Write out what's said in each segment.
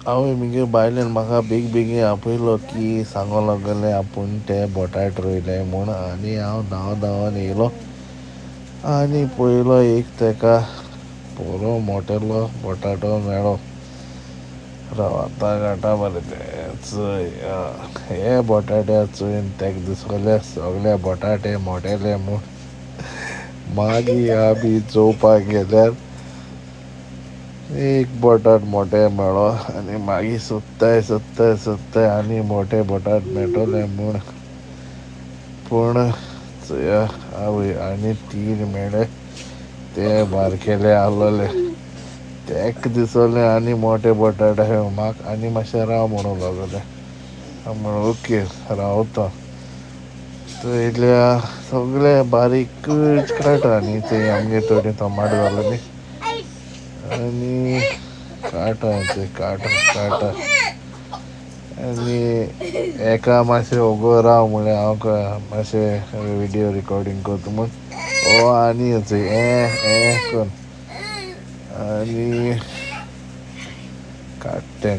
हांव मुगे बायलेन म्हाका बेग बेगीन आपयलो की सांगो लागले आपूण ते बटाट रोयले म्हूण आनी हांव धांवन येयलो आनी पयलो एक तेका बरो मोटेलो बटाटो मेळ्ळो. रावता काटा बरें ते चोय हे बटाट्या चोयन तेका दिसोले सोगले बटाटे मोटेले म्हूण. मागीर आमी चोवपाक गेल्यार एक बटाट मोटे मेळ्ळो आनी मागीर सोदताय आनी मोटे बटाट मेळटोले म्हूण पूण चोया आवय आनी 3 मेळ्ळे ते बारकेले आहलोले. तेक दिसोलें आनी मोटे बटाट आहाय म्हाका आनी मातशें राव म्हणूं लागोलें. हांव म्हणलें ओके रावतां. चोयल्यार सोगले बारीकच काटा न्ही चोय आमगे थोडी टमाट जालोलीं आनी काटा आनी एका मातशें वोगोय राव म्हळ्यार हांव मातशें विडियो रिकोर्डींग कोत्ता म्हूण हो आनी चोय कोन्न आनी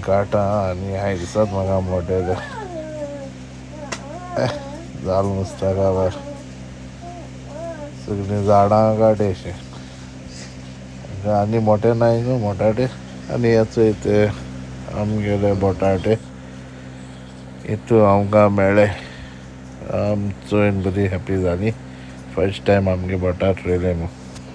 काटा आनी हांय दिसोता म्हाका मोटे ते जाल नुस्तें काबार सगळीं झाडां काट अशीं आनी मोटे नाय न्हू बटाटे आनी हे चोय ते आमगेले बटाटे हितू आमकां मेळ्ळे. आम चोयन बरी हॅप्पी जालीं फस्ट टायम आमगे बटाट रोयले म्हूण.